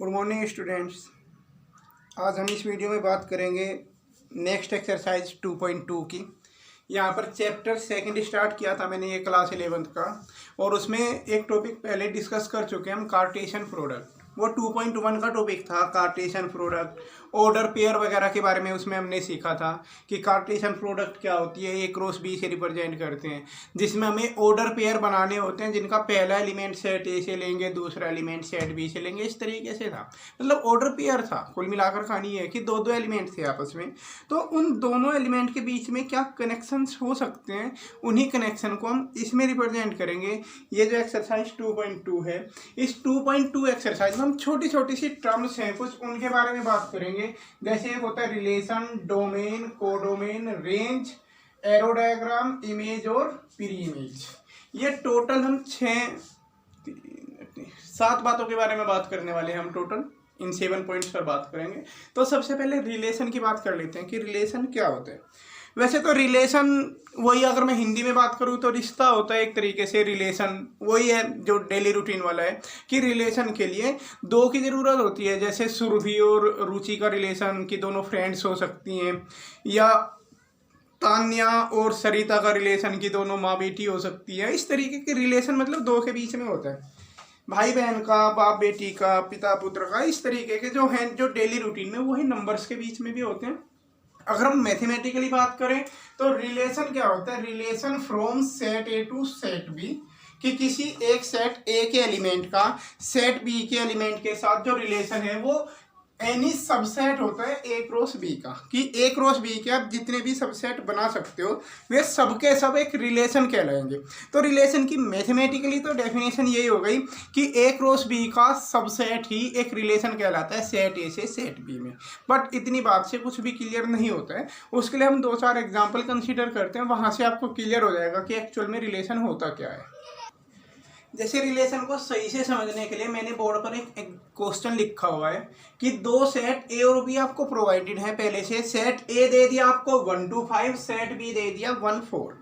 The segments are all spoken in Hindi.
Good morning students. आज हम इस वीडियो में बात करेंगे नेक्स्ट एक्सरसाइज 2.2 की। यहाँ पर चैप्टर सेकंड स्टार्ट किया था मैंने, ये क्लास 11th का, और उसमें एक टॉपिक पहले डिस्कस कर चुके हैं हम, कार्टेशियन प्रोडक्ट। वो 2.1 का टॉपिक था, कार्टेशियन प्रोडक्ट, ऑर्डर पेयर वगैरह के बारे में उसमें हमने सीखा था कि कार्टेशियन प्रोडक्ट क्या होती है, ए क्रॉस बी से रिप्रेजेंट करते हैं, जिसमें हमें ऑर्डर पेयर बनाने होते हैं जिनका पहला एलिमेंट सेट ए से लेंगे, दूसरा एलिमेंट सेट बी से लेंगे। इस तरीके से था, मतलब ऑर्डर पेयर था। कुल मिलाकर कहानी है कि दो दो एलिमेंट थे आपस में, तो उन दोनों एलिमेंट के बीच में क्या कनेक्शंस हो सकते हैं, उन्हीं कनेक्शन को हम इसमें रिप्रेजेंट करेंगे। ये जो एक्सरसाइज 2.2 है, इस 2.2 एक्सरसाइज में हम छोटी छोटी सी टर्म्स हैं कुछ, उनके बारे में बात करेंगे। जैसे एक होता है relation, domain, codomain, range, arrow diagram, image और प्री इमेज। ये टोटल हम 7 बातों के बारे में बात करने वाले हैं हम। टोटल इन 7 पॉइंट्स पर बात करेंगे। तो सबसे पहले रिलेशन की बात कर लेते हैं कि रिलेशन क्या होता है। वैसे तो रिलेशन वही, अगर मैं हिंदी में बात करूँ तो रिश्ता होता है एक तरीके से। रिलेशन वही है जो डेली रूटीन वाला है कि रिलेशन के लिए दो की ज़रूरत होती है। जैसे सुरभि और रुचि का रिलेशन कि दोनों फ्रेंड्स हो सकती हैं, या तान्या और सरिता का रिलेशन की दोनों माँ बेटी हो सकती है। इस तरीके के रिलेशन मतलब दो के बीच में होता है, भाई बहन का, बाप बेटी का, पिता पुत्र का। इस तरीके के जो हैं जो डेली रूटीन में, वही नंबर्स के बीच में भी होते हैं। अगर हम मैथमेटिकली बात करें तो रिलेशन क्या होता है, relation from set A to set B, कि किसी एक सेट ए के एलिमेंट का सेट बी के एलिमेंट के साथ जो रिलेशन है वो एनी सबसेट होता है ए क्रॉस बी का, कि ए क्रॉस बी के आप जितने भी सबसेट बना सकते हो वे सबके सब एक रिलेशन कहलाएंगे। तो रिलेशन की मैथमेटिकली तो डेफिनेशन यही हो गई कि ए क्रॉस बी का सबसेट ही एक रिलेशन कहलाता है सेट ए से सेट बी में। बट इतनी बात से कुछ भी क्लियर नहीं होता है, उसके लिए हम 2-4 एग्जाम्पल कंसिडर करते हैं, वहाँ से आपको क्लियर हो जाएगा कि एक्चुअल में रिलेशन होता क्या है। जैसे रिलेशन को सही से समझने के लिए मैंने बोर्ड पर एक क्वेश्चन लिखा हुआ है कि दो सेट ए और बी आपको प्रोवाइडेड है पहले से। सेट ए दे दिया आपको 1 to 5, सेट बी दे दिया 1 4,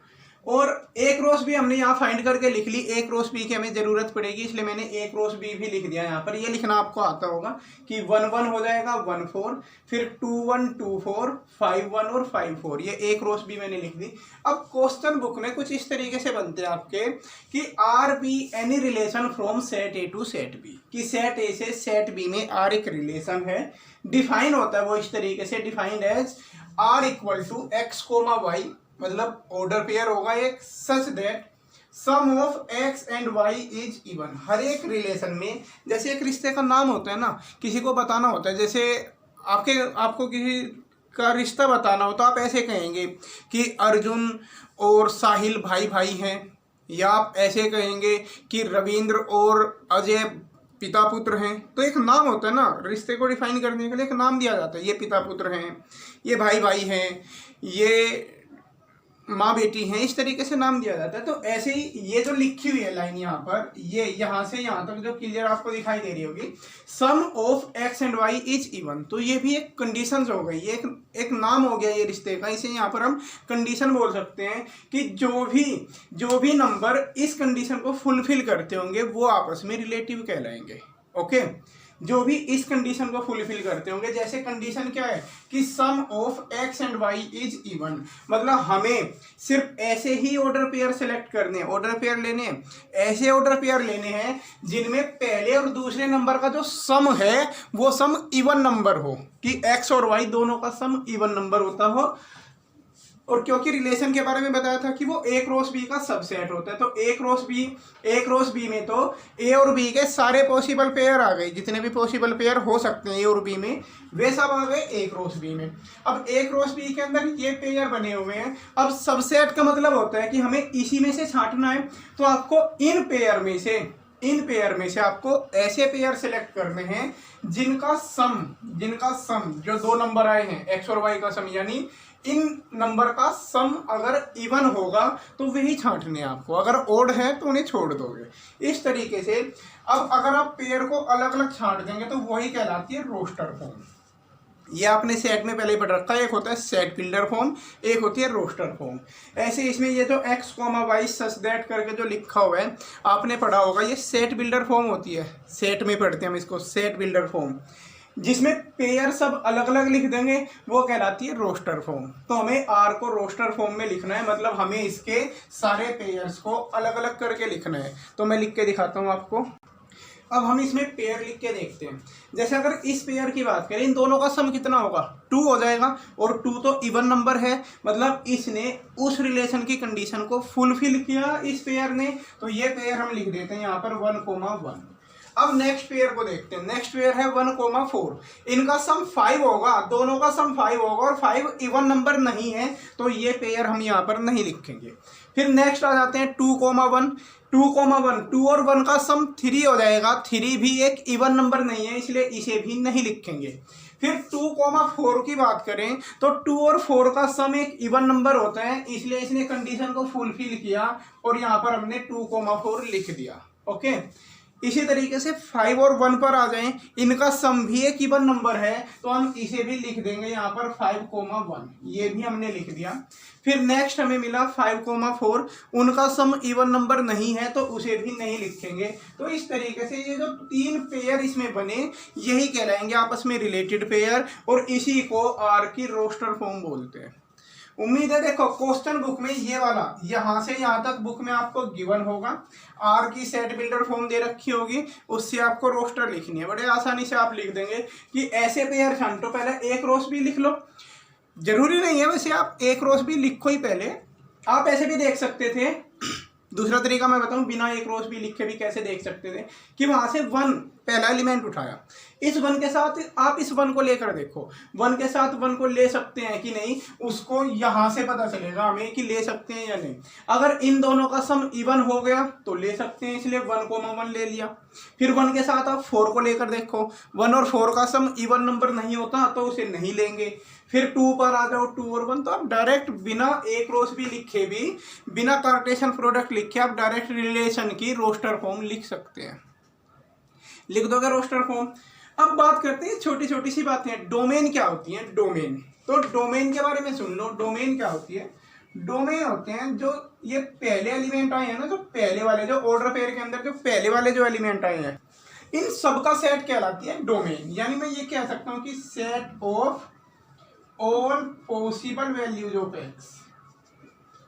और ए क्रॉस बी हमने यहाँ फाइंड करके लिख ली। ए क्रॉस बी की हमें जरूरत पड़ेगी, इसलिए मैंने ए क्रॉस बी भी लिख दिया यहाँ पर। ये लिखना आपको आता होगा कि 1 1 हो जाएगा 1 4, फिर 2 1 2 4, 5 1 और 5 4। ये ए क्रॉस बी मैंने लिख दी। अब क्वेश्चन बुक में कुछ इस तरीके से बनते हैं आपके कि R be any relation from set A to set B, कि सेट ए से सेट बी में आर एक रिलेशन है। डिफाइन होता है वो इस तरीके से, defined as R equal to x comma y, मतलब ऑर्डर पेयर होगा एक, such that sum of x and y is even. हर एक रिलेशन में, जैसे एक रिश्ते का नाम होता है ना, किसी को बताना होता है, जैसे आपको किसी का रिश्ता बताना हो तो आप ऐसे कहेंगे कि अर्जुन और साहिल भाई भाई हैं, या आप ऐसे कहेंगे कि रविंद्र और अजय पिता पुत्र हैं। तो एक नाम होता है ना, रिश्ते को डिफाइन करने के लिए एक नाम दिया जाता है। ये पिता पुत्र हैं, ये भाई भाई हैं, ये माँ बेटी हैं, इस तरीके से नाम दिया जाता है। तो ऐसे ही ये जो लिखी हुई है लाइन यहाँ पर, ये यहाँ से यहाँ तक जो क्लियर आपको दिखाई दे रही होगी, sum of x and y is even, तो ये भी एक कंडीशन हो गई। ये एक नाम हो गया ये रिश्ते का, इसे यहाँ पर हम कंडीशन बोल सकते हैं कि जो भी नंबर इस कंडीशन को फुलफिल करते होंगे वो आपस में रिलेटिव कहलाएंगे। ओके, जो भी इस कंडीशन को फुलफिल करते होंगे। जैसे कंडीशन क्या है कि sum of x and y is even, मतलब हमें सिर्फ ऐसे ही ऑर्डर पेयर सेलेक्ट करने हैं, ऑर्डर पेयर लेने हैं, ऐसे ऑर्डर पेयर लेने हैं जिनमें पहले और दूसरे नंबर का जो सम है वो सम इवन नंबर हो, कि एक्स और वाई दोनों का सम इवन नंबर होता हो। और क्योंकि रिलेशन के बारे में बताया था कि वो ए क्रॉस बी का सबसेट होता है, तो ए क्रॉस बी में तो ए और बी के सारे पॉसिबल पेयर आ गए, जितने भी पॉसिबल पेयर हो सकते हैं ए और बी में वे सब आ गए ए क्रॉस बी में। अब ए क्रॉस बी के अंदर ये पेयर बने हुए हैं। अब सबसेट का मतलब होता है कि हमें इसी में से छांटना है, तो आपको इन पेयर में से आपको ऐसे पेयर सेलेक्ट करने हैं जिनका सम जो दो नंबर आए हैं एक्स और वाई का सम, यानी इन नंबर का सम अगर इवन होगा तो वही छांटने हैं आपको, अगर ओड है तो उन्हें छोड़ दोगे। इस तरीके से अब अगर आप पेयर को अलग अलग छांट देंगे तो वही कहलाती है रोस्टर फॉर्म। ये आपने सेट में पहले ही पढ़ रखा है, एक होता है सेट बिल्डर फॉर्म, एक होती है रोस्टर फॉर्म। ऐसे इसमें ये जो x comma y such that करके जो लिखा हुआ है आपने पढ़ा होगा, ये सेट बिल्डर फॉर्म होती है। सेट में पढ़ते हैं हम इसको, सेट बिल्डर फॉर्म। जिसमें पेयर सब अलग अलग लिख देंगे वो कहलाती है रोस्टर फॉर्म। तो हमें आर को रोस्टर फॉर्म में लिखना है, मतलब हमें इसके सारे पेयर्स को अलग अलग करके लिखना है। तो मैं लिख के दिखाता हूँ आपको। अब हम इसमें पेयर लिख के देखते हैं। जैसे अगर इस पेयर की बात करें, इन दोनों का सम कितना होगा, 2 हो जाएगा। और 2 तो इवन नंबर है, मतलब इसने उस रिलेशन की कंडीशन को फुलफिल किया इस पेयर ने। तो ये पेयर हम लिख देते हैं यहाँ पर 1,1। अब नेक्स्ट पेयर को देखते हैं। नेक्स्ट पेयर है 1,4। इनका सम 5 होगा, दोनों का सम 5 होगा और 5 इवन नंबर नहीं है, तो ये पेयर हम यहाँ पर नहीं लिखेंगे। फिर नेक्स्ट आ जाते हैं 2,1। 2,1, 2 और 1 का सम 3 हो जाएगा। 3 भी एक इवन नंबर नहीं है, इसलिए इसे भी नहीं लिखेंगे। फिर 2,4 की बात करें तो 2 और 4 का सम एक इवन नंबर होता है, इसलिए इसने कंडीशन को फुलफिल किया और यहाँ पर हमने 2,4 लिख दिया। ओके, इसी तरीके से 5 और 1 पर आ जाएं, इनका सम भी एक इवन नंबर है, तो हम इसे भी लिख देंगे यहाँ पर 5,1, ये भी हमने लिख दिया। फिर नेक्स्ट हमें मिला 5,4, उनका सम इवन नंबर नहीं है, तो उसे भी नहीं लिखेंगे। तो इस तरीके से ये जो 3 पेयर इसमें बने, यही कहलाएंगे आपस में रिलेटेड पेयर, और इसी को आर की रोस्टर फॉर्म बोलते हैं। उम्मीद है देखो क्वेश्चन बुक में ये वाला यहाँ से यहाँ तक बुक में आपको गिवन होगा, आर की सेट बिल्डर फॉर्म दे रखी होगी, उससे आपको रोस्टर लिखनी है। बड़े आसानी से आप लिख देंगे कि ऐसे पेयर छांटो। पहले एक रोस भी लिख लो, जरूरी नहीं है वैसे आप एक रोस भी लिखो ही पहले, आप ऐसे भी देख सकते थे। दूसरा तरीका मैं बताऊं, बिना एक रोस भी लिखे भी कैसे देख सकते थे कि वहां से 1 पहला एलिमेंट उठाया, इस 1 के साथ आप इस 1 को लेकर देखो, 1 के साथ 1 को ले सकते हैं कि नहीं, उसको यहां से पता चलेगा हमें कि ले सकते हैं या नहीं। अगर इन दोनों का सम इवन हो गया तो ले सकते हैं, इसलिए 1,1 ले लिया। फिर 1 के साथ आप 4 को लेकर देखो, 1 और 4 का सम इवन नंबर नहीं होता तो उसे नहीं लेंगे। फिर 2 पर आ जाओ, 2 और 1, तो आप डायरेक्ट बिना एक रोस भी लिखे भी, बिना कार्टेशियन प्रोडक्ट लिखे आप डायरेक्ट रिलेशन की रोस्टर फॉर्म लिख सकते हैं। लिख दोगे रोस्टर फॉर्म। अब बात करते हैं छोटी छोटी सी बातें, डोमेन क्या होती है। डोमेन, तो डोमेन के बारे में सुन लो। डोमेन क्या होती है, डोमेन होते हैं जो ये पहले एलिमेंट आए हैं ना, जो पहले वाले, जो ऑर्डर पेयर के अंदर जो पहले वाले जो एलिमेंट आए हैं, इन सबका सेट कहलाती है डोमेन। यानी मैं ये कह सकता हूँ कि set of all possible values of x.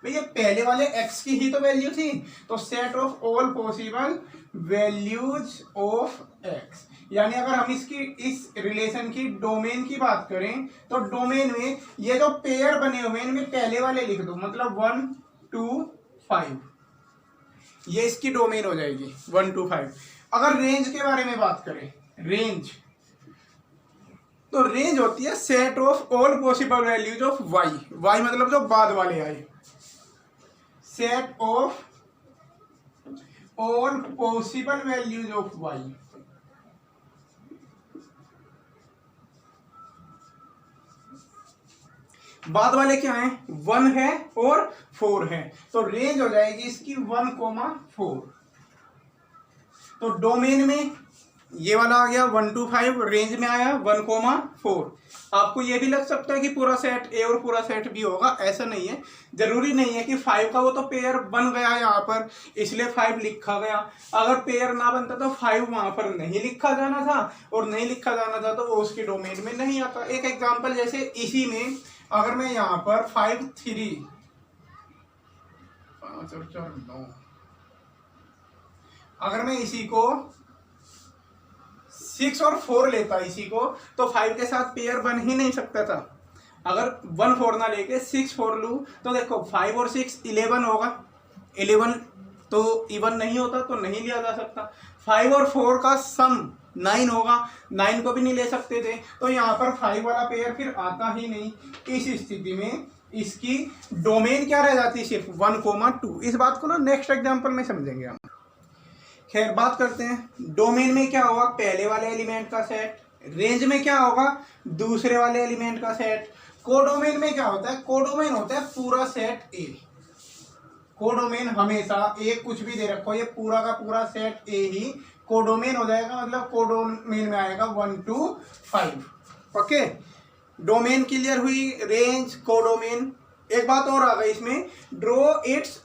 ये पहले वाले x की ही तो वैल्यू थी, तो set of all possible values of x। यानी अगर हम इसकी इस रिलेशन की डोमेन की बात करें तो डोमेन में ये जो पेयर बने हुए हैं इनमें पहले वाले लिख दो, मतलब 1 2 5, ये इसकी डोमेन हो जाएगी 1 2 5। अगर रेंज के बारे में बात करें, रेंज, तो रेंज होती है set of all possible values of y। y मतलब जो बाद वाले आए, set of all possible values of y। बाद वाले क्या हैं, 1 है और 4 है, तो रेंज हो जाएगी इसकी 1,4। तो डोमेन में ये वाला आ गया 1 2 5, रेंज में आया 1,4। आपको ये भी लग सकता है कि पूरा सेट ए और पूरा सेट बी होगा, ऐसा नहीं है। जरूरी नहीं है कि 5 का वो तो पेयर बन गया यहाँ पर इसलिए 5 लिखा गया। अगर पेयर ना बनता तो 5 वहां पर नहीं लिखा जाना था, और नहीं लिखा जाना था तो वो उसकी डोमेन में नहीं आता। एक एग्जांपल जैसे इसी में अगर मैं यहाँ पर 5 3 5 और 4 9, अगर मैं इसी को 6 और 4 लेता इसी को, तो 5 के साथ पेयर बन ही नहीं सकता था। अगर 1 4 ना लेके 6 4 लूँ तो देखो 5 और 6 11 होगा, 11 तो इवन नहीं होता तो नहीं लिया जा सकता। 5 और 4 का सम 9 होगा, 9 को भी नहीं ले सकते थे, तो यहाँ पर 5 वाला पेयर फिर आता ही नहीं। इस स्थिति में इसकी डोमेन क्या रह जाती है, सिर्फ 1,2। इस बात को ना नेक्स्ट एग्जाम्पल में समझेंगे हम। खैर बात करते हैं डोमेन में क्या होगा, पहले वाले एलिमेंट का सेट। रेंज में क्या होगा, दूसरे वाले एलिमेंट का सेट। कोडोमेन में क्या होता है, कोडोमेन होता है पूरा सेट ए। कोडोमेन हमेशा ए कुछ भी दे रखो, ये पूरा का पूरा सेट ए ही कोडोमेन हो जाएगा, मतलब कोडोमेन में आएगा 1 2 5। ओके, डोमेन क्लियर हुई, रेंज, कोडोमेन। एक बात और आ गई इसमें, draw it's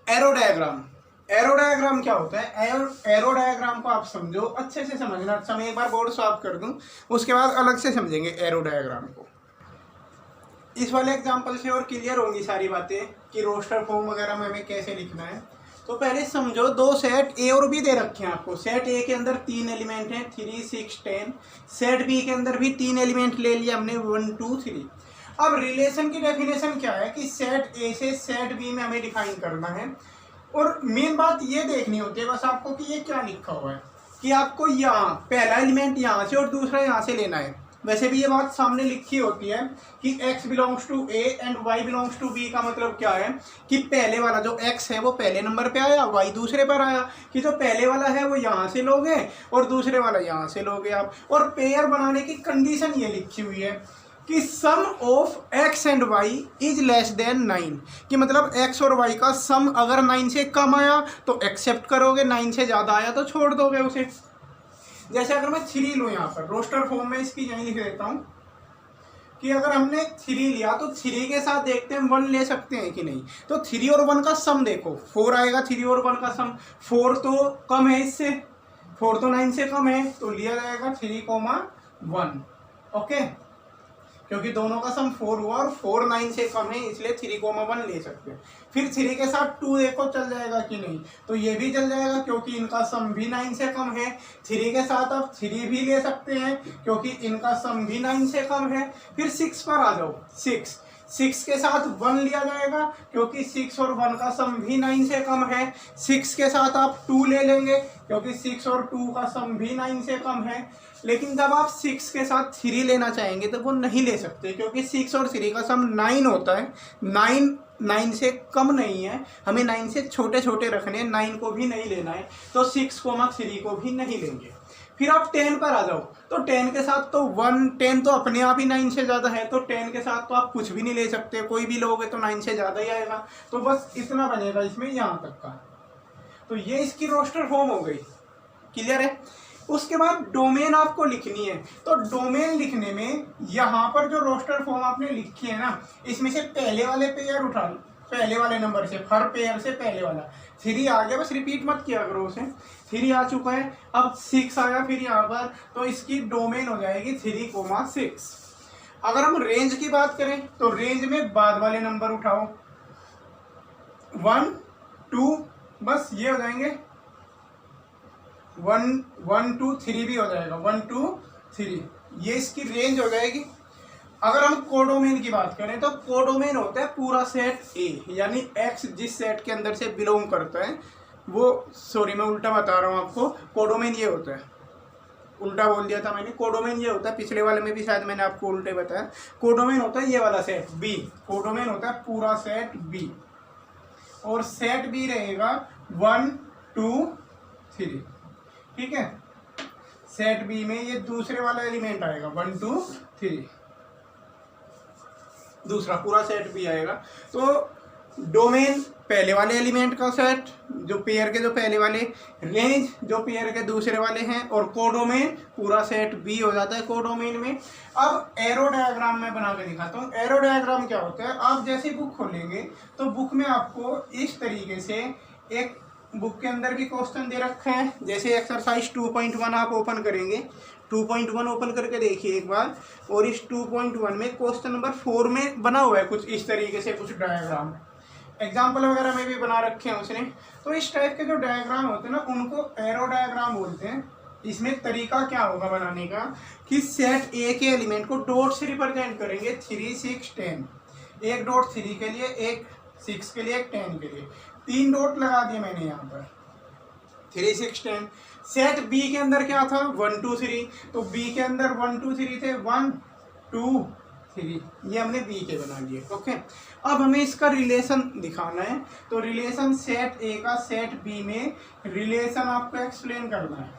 arrow diagram. Arrow diagram क्या होता है? एरो डायग्राम को आप समझो, अच्छे से समझना। अच्छा, मैं एक बार बोर्ड साफ कर दूं, उसके बाद अलग से समझेंगे एरो डायग्राम को। इस वाले एग्जांपल से और क्लियर होंगी सारी बातें कि रोस्टर फॉर्म वगैरह में हमें कैसे लिखना है। तो पहले समझो, दो सेट ए और बी दे रखे हैं आपको। सेट ए के अंदर 3 एलिमेंट हैं, 3, 6, 10। सेट बी के अंदर भी 3 एलिमेंट ले लिया हमने, 1, 2, 3। अब रिलेशन की डेफिनेशन क्या है कि सेट ए से सेट बी में हमें डिफाइन करना है। और मेन बात ये देखनी होती है बस आपको कि ये क्या लिखा हुआ है, कि आपको यहाँ पहला एलिमेंट यहाँ से और दूसरा यहाँ से लेना है। वैसे भी ये बात सामने लिखी होती है कि x belongs to a and y belongs to b का मतलब क्या है कि पहले वाला जो x है वो पहले नंबर पे आया, y दूसरे पर आया। कि जो पहले वाला है वो यहाँ से लोगे और दूसरे वाला यहाँ से लोगे आप। और पेयर बनाने की कंडीशन ये लिखी हुई है कि sum of x and y is less than 9, कि मतलब x और y का सम अगर 9 से कम आया तो एक्सेप्ट करोगे, 9 से ज़्यादा आया तो छोड़ दोगे उसे। जैसे अगर मैं 3 लूँ यहाँ पर रोस्टर फॉर्म में, इसकी यहीं लिख देता हूँ कि अगर हमने 3 लिया तो 3 के साथ देखते हैं 1 ले सकते हैं कि नहीं। तो 3 और 1 का सम देखो, 4 आएगा। 3 और 1 का सम 4 तो कम है इससे, 4 तो 9 से कम है, तो लिया जाएगा 3, 1। ओके, क्योंकि दोनों का सम 4 हुआ और 4 9 से कम है, इसलिए 3, 1 ले सकते हैं। फिर 3 के साथ 2 देखो चल जाएगा कि नहीं, तो ये भी चल जाएगा क्योंकि इनका सम भी 9 से कम है। 3 के साथ आप 3 भी ले सकते हैं क्योंकि इनका सम भी 9 से कम है। फिर 6 पर आ जाओ, 6 के साथ 1 लिया जाएगा क्योंकि 6 और 1 का सम भी 9 से कम है। 6 के साथ आप 2 ले लेंगे क्योंकि 6 और 2 का सम भी 9 से कम है। लेकिन जब आप 6 के साथ 3 लेना चाहेंगे तो वो नहीं ले सकते क्योंकि 6 और 3 का सम 9 होता है। 9 से कम नहीं है, हमें 9 से छोटे छोटे रखने हैं, 9 को भी नहीं लेना है, तो 6, 3 को भी नहीं लेंगे। फिर आप 10 पर आ जाओ, तो 10 के साथ तो 10 तो अपने आप ही 9 से ज़्यादा है, तो 10 के साथ तो आप कुछ भी नहीं ले सकते, कोई भी लोगे तो 9 से ज़्यादा ही आएगा। तो बस इतना बनेगा इसमें यहाँ तक का। तो ये इसकी रोस्टर फॉर्म हो गई, क्लियर है। उसके बाद डोमेन आपको लिखनी है, तो डोमेन लिखने में यहाँ पर जो रोस्टर फॉर्म आपने लिखी है ना, इसमें से पहले वाले पेयर उठा लो, पहले वाले नंबर से, हर पेयर से पहले वाला। 3 आ गया, बस रिपीट मत किया करो उसे। 3 आ चुका है, अब 6 आया फिर यहाँ पर, तो इसकी डोमेन हो जाएगी 3, 6। अगर हम रेंज की बात करें तो रेंज में बाद वाले नंबर उठाओ, 1, 2, बस ये हो जाएंगे। 1, 2, 3 भी हो जाएगा, 1, 2, 3, ये इसकी रेंज हो जाएगी। अगर हम कोडोमेन की बात करें तो कोडोमेन होता है पूरा सेट ए, यानी एक्स जिस सेट के अंदर से बिलोंग करता है वो, सॉरी मैं उल्टा बता रहा हूँ आपको, कोडोमेन ये होता है, उल्टा बोल दिया था मैंने। कोडोमेन ये होता है, पिछले वाले में भी शायद मैंने आपको उल्टे बताया। कोडोमेन होता है ये वाला सेट बी, कोडोमेन होता है पूरा सेट बी, और सेट बी रहेगा 1, 2, 3, ठीक है। सेट बी में ये दूसरे वाला एलिमेंट आएगा 1, 2, 3, दूसरा पूरा सेट बी आएगा। तो डोमेन पहले वाले एलिमेंट का सेट, जो पेयर के जो पहले वाले, रेंज जो पेयर के दूसरे वाले हैं, और कोडोमेन पूरा सेट बी हो जाता है कोडोमेन में। अब एरो डायग्राम में बना के दिखाता हूँ। एरो डायग्राम क्या होता है, आप जैसे बुक खोलेंगे तो बुक में आपको इस तरीके से, एक बुक के अंदर भी क्वेश्चन दे रखे हैं, जैसे एक्सरसाइज 2.1 आप ओपन करेंगे, 2.1 ओपन करके देखिए एक बार, और इस 2.1 में क्वेश्चन नंबर 4 में बना हुआ है कुछ इस तरीके से, कुछ डायग्राम एग्जाम्पल वगैरह में भी बना रखे हैं उसने। तो इस टाइप के जो डायग्राम होते हैं ना, उनको एरो डायग्राम बोलते हैं। इसमें तरीका क्या होगा बनाने का कि सेट ए के एलिमेंट को डॉट से रिप्रेजेंट करेंगे, 3, 6, 10, एक डॉट 3 के लिए, एक 6 के लिए, एक 10 के लिए, 3 डॉट लगा दिए मैंने यहाँ पर, 3, 6, 10। सेट बी के अंदर क्या था, 1, 2, 3, तो बी के अंदर 1, 2, 3 थे, 1, 2, 3, ये हमने बी के बना लिए। ओके, अब हमें इसका रिलेशन दिखाना है, तो रिलेशन सेट ए का सेट बी में रिलेशन आपको एक्सप्लेन करना है,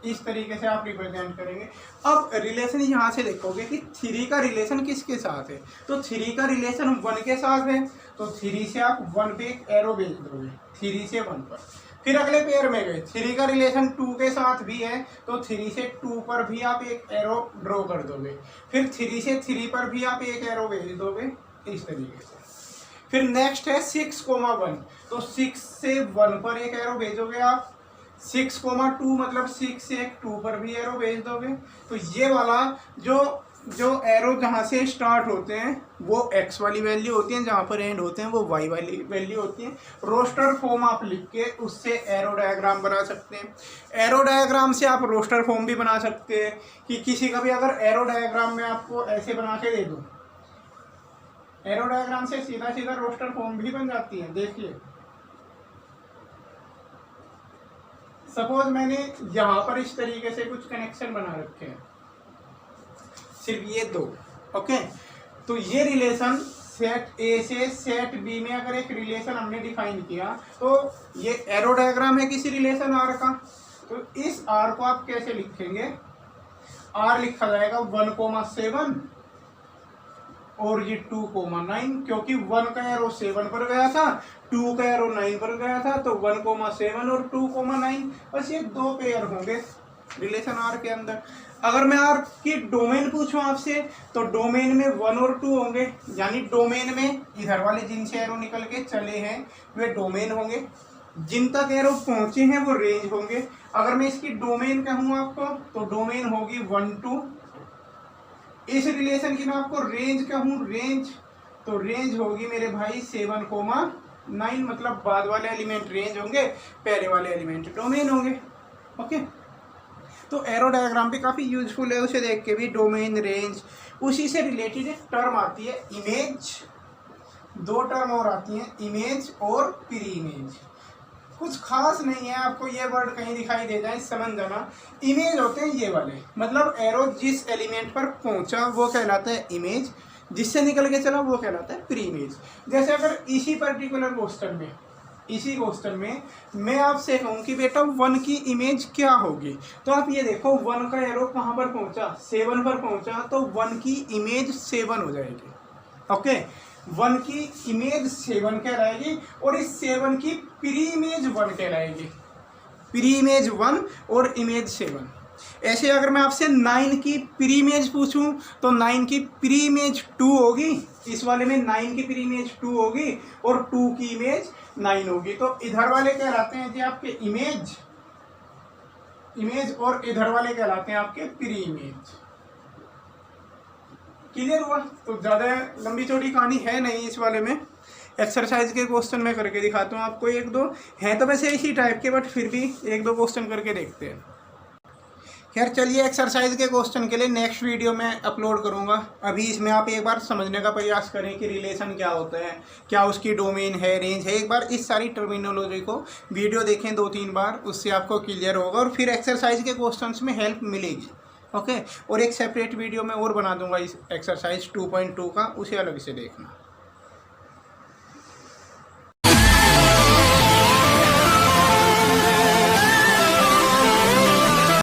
इस तरीके से आप रिप्रेजेंट करेंगे। अब रिलेशन यहाँ से देखोगे कि 3 का रिलेशन किसके साथ है, तो 3 का रिलेशन 1 के साथ है, तो 3 से आप 1 पे एक एरो भेज दोगे, 3 से 1 पर। फिर अगले पेयर में गए, 3 का रिलेशन 2 के साथ भी है तो 3 से 2 पर भी आप एक एरो ड्रॉ कर दोगे, फिर 3 से 3 पर भी आप एक एरो भेज दोगे इस तरीके से। फिर नेक्स्ट है 6,1, तो 6 से 1 पर एक एरो भेजोगे आप, 6,2 मतलब 6 से 2 पर भी एरो भेज दोगे। तो ये वाला जो एरो जहाँ से स्टार्ट होते हैं वो x वाली वैल्यू होती है, जहाँ पर एंड होते हैं वो y वाली वैल्यू होती है। रोस्टर फॉर्म आप लिख के उससे एरो डायग्राम बना सकते हैं। एरो डायग्राम से आप रोस्टर फॉर्म भी बना सकते हैं कि किसी का भी अगर एरो डायग्राम में आपको ऐसे बना के दे दूँ, एरो डायग्राम से सीधा सीधा रोस्टर फॉर्म भी बन जाती है। देखिए सपोज मैंने यहाँ पर इस तरीके से कुछ कनेक्शन बना रखे हैं, सिर्फ ये दो, ओके। तो ये रिलेशन सेट ए से सेट बी में अगर एक रिलेशन हमने डिफाइन किया तो ये एरो डायग्राम है किसी रिलेशन आर का। तो इस आर को आप कैसे लिखेंगे, आर लिखा जाएगा 1,7 और ये 2,9, क्योंकि 1 का एरो 7 पर गया था, 2 का एरो 9 पर गया था, तो 1,7 और 2,9 बस ये दो पेयर होंगे रिलेशन आर के अंदर। अगर मैं आर की डोमेन पूछूं आपसे तो डोमेन में 1 और 2 होंगे, यानी डोमेन में इधर वाले जिनसे एरो निकल के चले हैं वे डोमेन होंगे, जिन तक एरो पहुंचे हैं वो रेंज होंगे। अगर मैं इसकी डोमेन कहूँ आपको तो डोमेन होगी 1 2। इस रिलेशन की मैं आपको रेंज कहूँ, रेंज तो रेंज होगी मेरे भाई 7,9, मतलब बाद वाले एलिमेंट रेंज होंगे, पहले वाले एलिमेंट डोमेन होंगे, ओके। तो एरो डायग्राम भी काफ़ी यूजफुल है, उसे देख के भी डोमेन रेंज, उसी से रिलेटेड एक टर्म आती है इमेज, दो टर्म और आती हैं इमेज और प्री इमेज। कुछ खास नहीं है, आपको ये वर्ड कहीं दिखाई दे जाए समझ जाना। इमेज होते हैं ये वाले, मतलब एरो जिस एलिमेंट पर पहुंचा वो कहलाता है इमेज, जिससे निकल के चला वो कहलाता है प्री इमेज। जैसे अगर इसी पर्टिकुलर क्वेश्चन में, इसी क्वेश्चन में मैं आपसे कहूँ कि बेटा 1 की इमेज क्या होगी, तो आप ये देखो 1 का एरो कहाँ पर पहुँचा, 7 पर पहुँचा, तो 1 की इमेज 7 हो जाएगी, ओके। 1 की इमेज 7 कहलाएगी और इस 7 की प्री इमेज 1 कहलाएगी, प्री इमेज 1 और इमेज 7। ऐसे अगर मैं आपसे 9 की प्री इमेज पूछूं तो 9 की प्री इमेज 2 होगी, इस वाले में 9 की प्री इमेज 2 होगी और 2 की इमेज 9 होगी। तो इधर वाले कहलाते हैं जी आपके इमेज, और इधर वाले कहलाते हैं आपके प्री इमेज। क्लियर हुआ? तो ज़्यादा लंबी चौड़ी कहानी है नहीं इस वाले में। एक्सरसाइज के क्वेश्चन मैं करके दिखाता हूँ आपको, एक दो हैं तो वैसे इसी टाइप के, बट फिर भी एक दो क्वेश्चन करके देखते हैं। खैर चलिए, एक्सरसाइज के क्वेश्चन के लिए नेक्स्ट वीडियो में अपलोड करूंगा। अभी इसमें आप एक बार समझने का प्रयास करें कि रिलेशन क्या होता है, क्या उसकी डोमेन है, रेंज है। एक बार इस सारी टर्मिनोलॉजी को वीडियो देखें 2-3 बार, उससे आपको क्लियर होगा और फिर एक्सरसाइज के क्वेश्चंस में हेल्प मिलेगी, ओके। और एक सेपरेट वीडियो में और बना दूंगा इस एक्सरसाइज 2.2 का, उसे अलग से देखना।